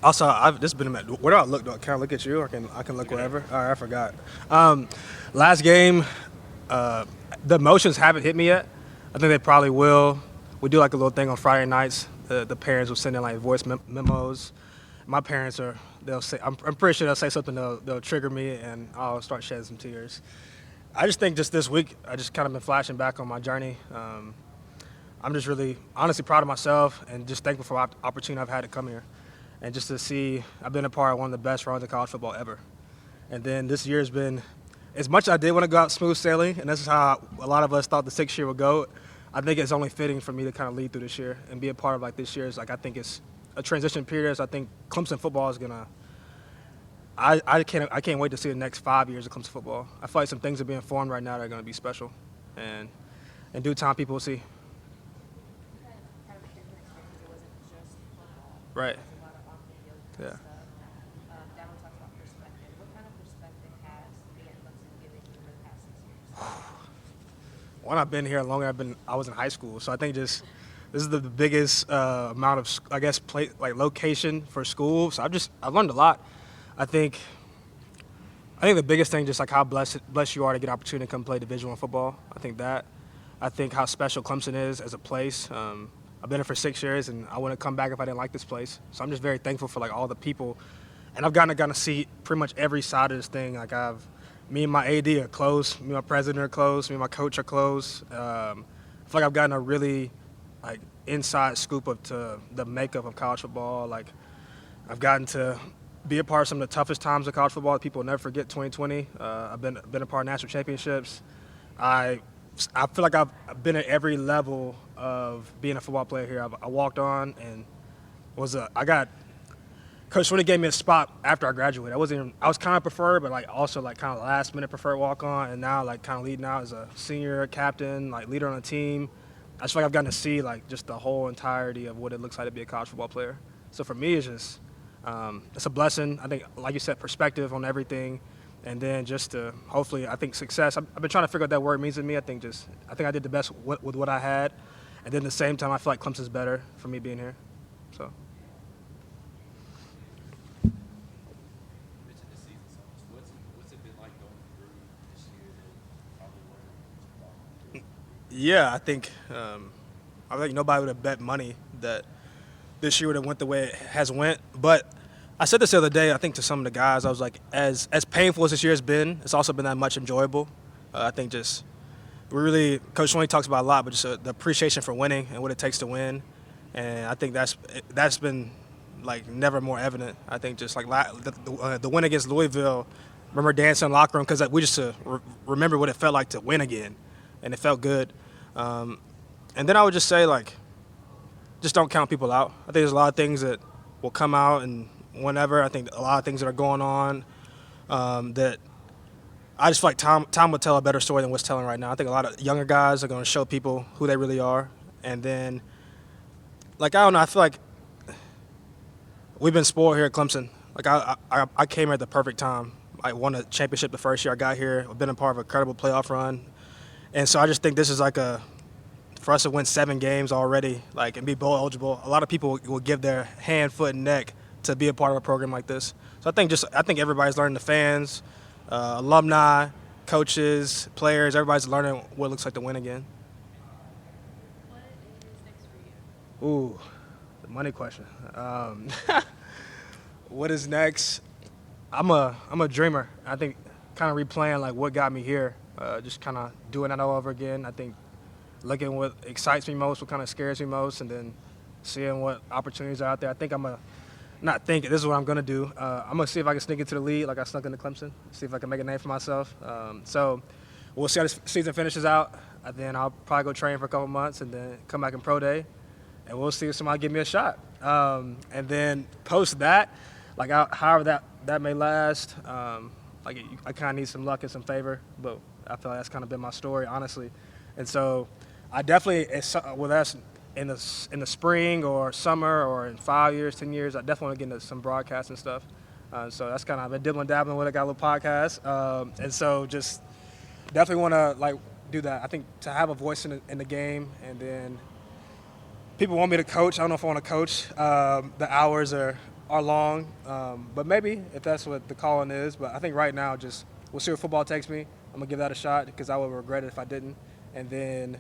Also, I've this has been where do I look? Can I look at you? Or I can look wherever. All right, I forgot. Last game, the emotions haven't hit me yet. I think they probably will. We do like a little thing on Friday nights. The parents will send in like voice memos. My parents are. They'll say. I'm pretty sure they'll say something. They'll trigger me, and I'll start shedding some tears. I just think just this week, I just kind of been flashing back on my journey. I'm just really honestly proud of myself and just thankful for the opportunity I've had to come here. And just to see, I've been a part of one of the best runs of college football ever. And then this year's been, as much as I did want to go out smooth sailing, and this is how a lot of us thought the 6th year would go, I think it's only fitting for me to kind of lead through this year and be a part of like this year's, like I think it's a transition period. So I think Clemson football is gonna, I can't wait to see the next 5 years of Clemson football. I feel like some things are being formed right now that are gonna be special. And in due time, people will see. Kind of a different experience. It wasn't just football. Right. There was a lot of off-the-field Yeah. stuff. Dallin talks about perspective. What kind of perspective has being at Clemson given you over the past 6 years? One, I've been here longer. I was in high school, so I think just this is the biggest amount of location for school. So I've learned a lot. I think the biggest thing just like how blessed you are to get an opportunity to come play Division I football. I think how special Clemson is as a place. I've been here for 6 years, and I wouldn't come back if I didn't like this place. So I'm just very thankful for like all the people, and I've gotten to see pretty much every side of this thing. Like me and my AD are close. Me and my president are close. Me and my coach are close. I feel like I've gotten a really like inside scoop of to the makeup of college football. Like I've gotten to be a part of some of the toughest times of college football. People will never forget 2020. I've been a part of national championships. I feel like I've been at every level of being a football player here. I walked on and I got Coach Sweeney gave me a spot after I graduated. I was kind of preferred, but like also like kind of last minute preferred walk on, and now like kind of leading out as a senior captain, like leader on the team. I just feel like I've gotten to see like just the whole entirety of what it looks like to be a college football player. So for me, it's just it's a blessing. I think, like you said, perspective on everything, and then just to hopefully, I think success. I've been trying to figure out what that word means to me. I think I did the best with what I had, and then at the same time, I feel like Clemson's better for me being here. So. What's it been like going through this year that probably wasn't Yeah, I think nobody would have bet money that this year would have went the way it has went. But I said this the other day, I think to some of the guys, I was like, as painful as this year has been, it's also been that much enjoyable. I think just Coach Sweeney talks about a lot, but just the appreciation for winning and what it takes to win. And I think that's been like never more evident. I think just like the win against Louisville, remember dancing in the locker room because we just remember what it felt like to win again, and it felt good. And then I would just say like, just don't count people out. I think there's a lot of things that will come out and whenever. I think a lot of things that are going on that I just feel like time will tell a better story than what's telling right now. I think a lot of younger guys are going to show people who they really are. And then, like, I don't know, I feel like we've been spoiled here at Clemson. Like, I came here at the perfect time. I won a championship the first year I got here. I've been a part of a credible playoff run. And so I just think this is like for us to win 7 games already, like, and be bowl eligible, a lot of people will give their hand, foot, and neck to be a part of a program like this. So I think everybody's learning, the fans, alumni, coaches, players, everybody's learning what it looks like to win again. What is next for you? Ooh, the money question. What is next? I'm a dreamer. I think kind of replaying like what got me here, just kind of doing that all over again. I think looking what excites me most, what kind of scares me most, and then seeing what opportunities are out there. I think this is what I'm going to do. I'm going to see if I can sneak into the league like I snuck into Clemson, see if I can make a name for myself. So we'll see how this season finishes out. And then I'll probably go train for a couple months and then come back in pro day, and we'll see if somebody give me a shot. And then post that, like however that may last, I kind of need some luck and some favor, but I feel like that's kind of been my story, honestly. And so I definitely, whether that's in the spring or summer or in 5 years, 10 years, I definitely want to get into some broadcasting stuff. So that's kind of, I've been dibbling dabbling with it, got a little podcast. And so just definitely want to like do that. I think to have a voice in the game and then people want me to coach. I don't know if I want to coach. The hours are long, but maybe if that's what the calling is. But I think right now, just we'll see where football takes me. I'm gonna give that a shot because I would regret it if I didn't. And then,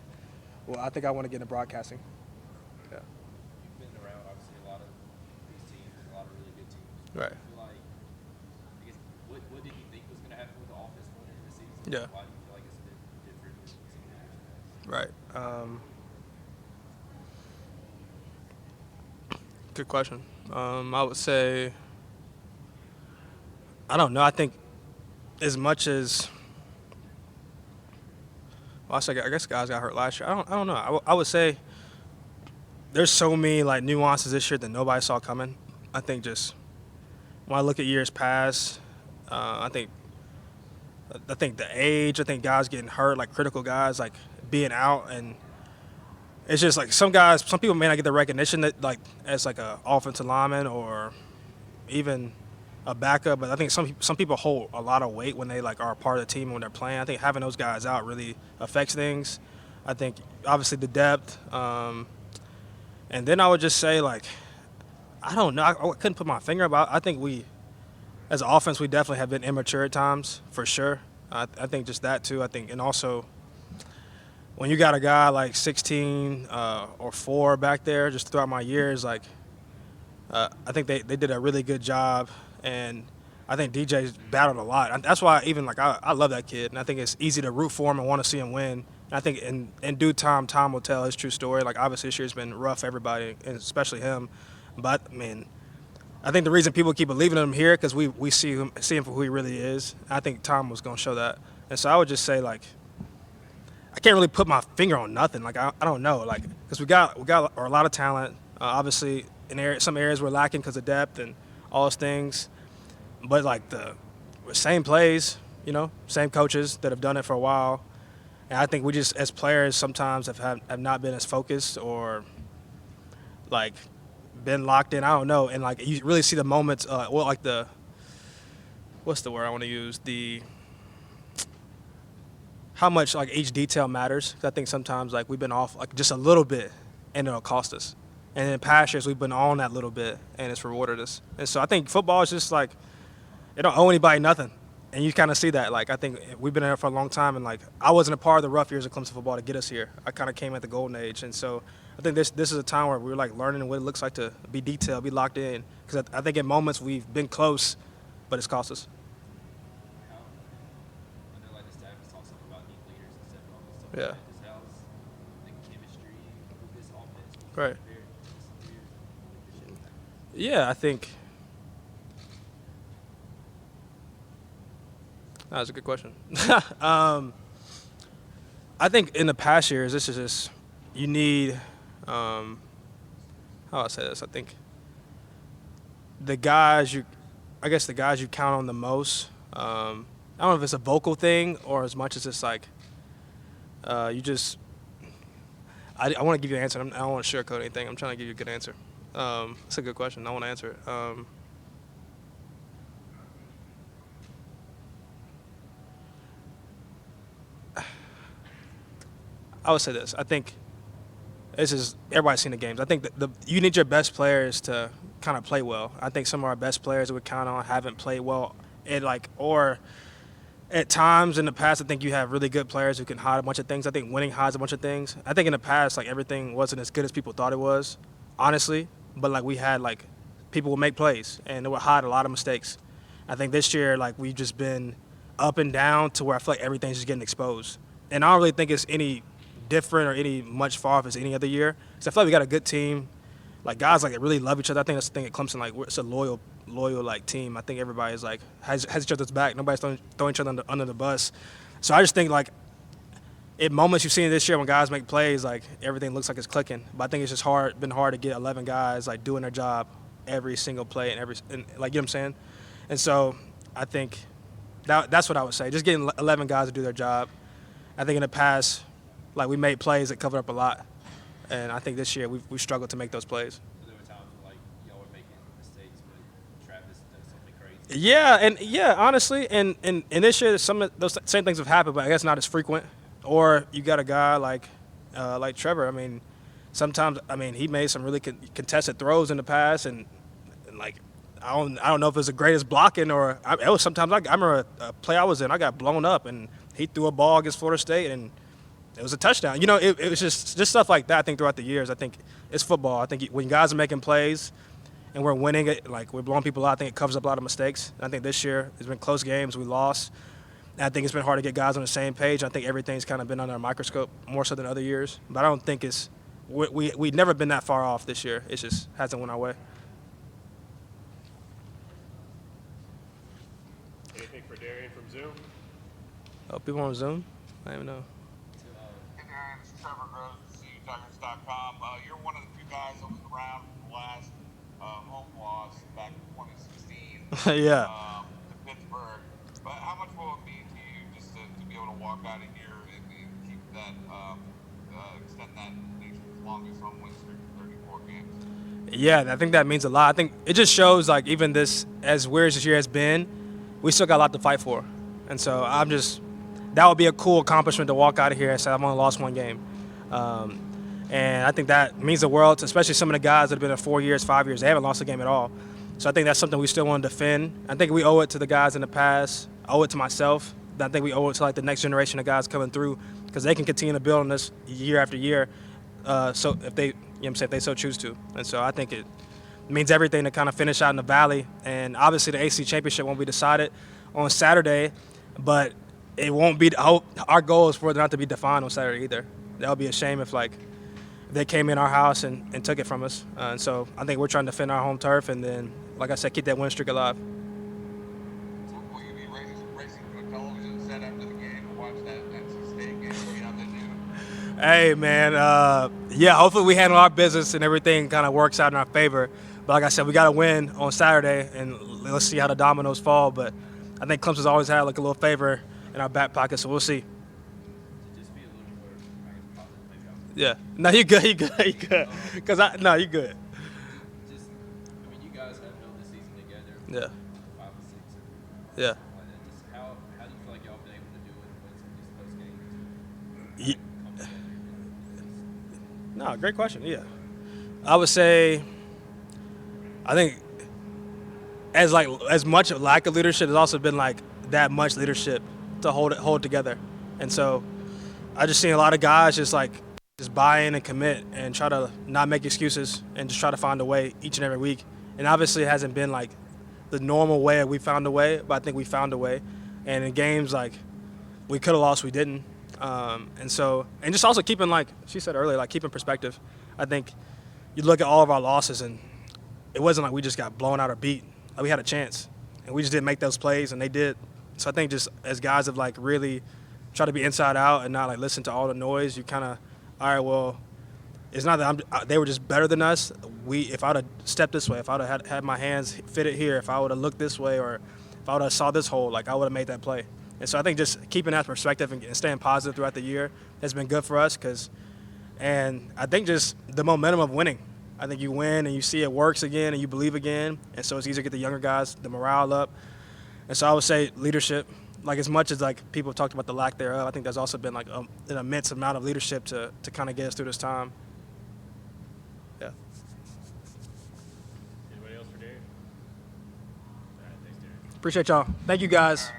well, I think I want to get into broadcasting. Yeah. You've been around obviously a lot of these teams, a lot of really good teams. Right. I feel like, I guess, what did you think was going to happen with the offense going into the season? Yeah. Why do you feel like it's been different than some of the years past? Right. Good question. I would say, I don't know. I think as much as, well, I guess guys got hurt last year. I don't know. I would say there's so many like nuances this year that nobody saw coming. I think just when I look at years past, I think the age. I think guys getting hurt, like critical guys, like being out, and it's just like some people may not get the recognition that like as like a offensive lineman or even a backup, but I think some people hold a lot of weight when they like are a part of the team and when they're playing. I think having those guys out really affects things. I think obviously the depth, and then I would just say like I don't know. I couldn't put my finger about. I think we, as an offense, we definitely have been immature at times for sure. I think just that too. I think and also when you got a guy like 16 or 4 back there, just throughout my years, like I think they did a really good job, and I think DJ's battled a lot. And that's why even like I love that kid, and I think it's easy to root for him and want to see him win. And I think in due time will tell his true story. Like obviously this year's been rough for everybody, and especially him. But I mean, I think the reason people keep believing in him here because we see him for who he really is. I think Tom was going to show that, and so I would just say like. I can't really put my finger on nothing. Like I don't know. Like because we got a lot of talent. Obviously, in some areas we're lacking because of depth and all those things. But like the same plays, same coaches that have done it for a while. And I think we just as players sometimes have not been as focused or like been locked in. I don't know. And like you really see the moments. Like the what's the word I want to use how much like each detail matters. 'Cause I think sometimes like we've been off like just a little bit and it'll cost us. And in past years we've been on that little bit and it's rewarded us. And so I think football is just like it don't owe anybody nothing. And you kind of see that. Like I think we've been in it for a long time, and like I wasn't a part of the rough years of Clemson football to get us here. I kind of came at the golden age, and so I think this is a time where we're like learning what it looks like to be detailed, be locked in. Because I think in moments we've been close, but it's cost us. I know like the staff has talked something about new leaders and stepping on and stuff Yeah. like that. Just how's the chemistry with this offense Right. compared to some years with the shit? Yeah, I think that was a good question. I think in the past years, this is just you need. How do I say this? I think the guys you count on the most. I don't know if it's a vocal thing or as much as it's like you just. I want to give you an answer. I don't want to sugarcoat anything. I'm trying to give you a good answer. It's a good question. I want to answer it. I would say this. I think this is everybody's seen the games. I think you need your best players to kind of play well. I think some of our best players that we count on haven't played well. Or at times in the past, I think you have really good players who can hide a bunch of things. I think winning hides a bunch of things. I think in the past, like everything wasn't as good as people thought it was, honestly. But like we had like people would make plays and they would hide a lot of mistakes. I think this year, like we've just been up and down to where I feel like everything's just getting exposed. And I don't really think it's any different or any much far off as any other year. Because I feel like we got a good team. Like guys like really love each other. I think that's the thing at Clemson. Like it's a loyal like team. I think everybody's like has each other's back. Nobody's throwing each other under the bus. So I just think like at moments you've seen this year when guys make plays, like everything looks like it's clicking. But I think it's just been hard to get 11 guys like doing their job every single play and like you know what I'm saying. And so I think that's what I would say. Just getting 11 guys to do their job. I think in the past, like we made plays that covered up a lot, and I think this year we struggled to make those plays. There were times when like y'all were making mistakes, but Travis does something crazy. Yeah, honestly, and this year some of those same things have happened, but I guess not as frequent. Or you got a guy like Trevor. I mean, sometimes, I mean, he made some really contested throws in the past, and like I don't know if it was the greatest blocking or it was sometimes I remember a play I was in, I got blown up, and he threw a ball against Florida State, and it was a touchdown. You know, it was just stuff like that. I think throughout the years, I think it's football. I think when guys are making plays and we're winning it, like we're blowing people out, I think it covers up a lot of mistakes. And I think this year it's been close games, we lost. And I think it's been hard to get guys on the same page. I think everything's kind of been under a microscope more so than other years. But I don't think we've never been that far off this year. It just hasn't went our way. Anything for Darien from Zoom? Oh, people on Zoom? I don't even know. Hey Darren, it's Trevor Groves, TigerNet.com. You're one of the few guys that was around for the last home loss back in 2016 Yeah. to Pittsburgh. But how much will it mean to you just to be able to walk out of here and keep that, extend that nation's longest home win streak to 34 games? Yeah, I think that means a lot. I think it just shows, like, even this, as weird as this year has been, we still got a lot to fight for. And so that would be a cool accomplishment to walk out of here and say I've only lost one game. And I think that means the world, to especially some of the guys that have been there 4 years, 5 years. They haven't lost a game at all. So I think that's something we still want to defend. I think we owe it to the guys in the past. I owe it to myself. I think we owe it to like the next generation of guys coming through, because they can continue to build on this year after year. So if they, if they so choose to. And so I think it means everything to kind of finish out in the Valley. And obviously the AC Championship won't be decided on Saturday, but it won't be. Our goal is for it not to be defined on Saturday either. That would be a shame if they came in our house and took it from us. And so I think we're trying to defend our home turf and then, like I said, keep that win streak alive. Will you be racing to a television set after the game to watch that NC State game? See how they do? Hey, man. Yeah, hopefully we handle our business and everything kind of works out in our favor. But like I said, we got to win on Saturday, and let's see how the dominoes fall. But I think Clemson's always had like a little favor in our back pocket, so we'll see. To just be a little more, I guess, positive, maybe I was Yeah. No, you good. You good. No, you good. just, I mean, you guys have held the season together. Yeah. 5 and 6. Yeah. Like that. Just how do you feel like y'all been able to do it and win some of these close games? Ye- Come together and No, great question. Yeah, I would say, I think as much lack of leadership, there's also been like that much leadership to hold it together, and so I just seen a lot of guys just buy in and commit and try to not make excuses and just try to find a way each and every week. And obviously it hasn't been like the normal way we found a way, but I think we found a way. And in games like we could have lost, we didn't. And just also keeping, like she said earlier, like keeping perspective. I think you look at all of our losses and it wasn't like we just got blown out or beat. Like we had a chance and we just didn't make those plays, and they did. So I think just as guys have like really tried to be inside out and not like listen to all the noise, you kind of, all right, well, it's not that they were just better than us. If I would have stepped this way, if I would have had my hands fitted here, if I would have looked this way, or if I would have saw this hole, like I would have made that play. And so I think just keeping that perspective and staying positive throughout the year has been good for us. And I think just the momentum of winning. I think you win and you see it works again and you believe again. And so it's easier to get the younger guys, the morale up. And so I would say leadership. Like as much as like people have talked about the lack thereof, I think there's also been like an immense amount of leadership to kind of get us through this time. Yeah. Anybody else for Darien? All right, thanks, Darien. Appreciate y'all. Thank you guys.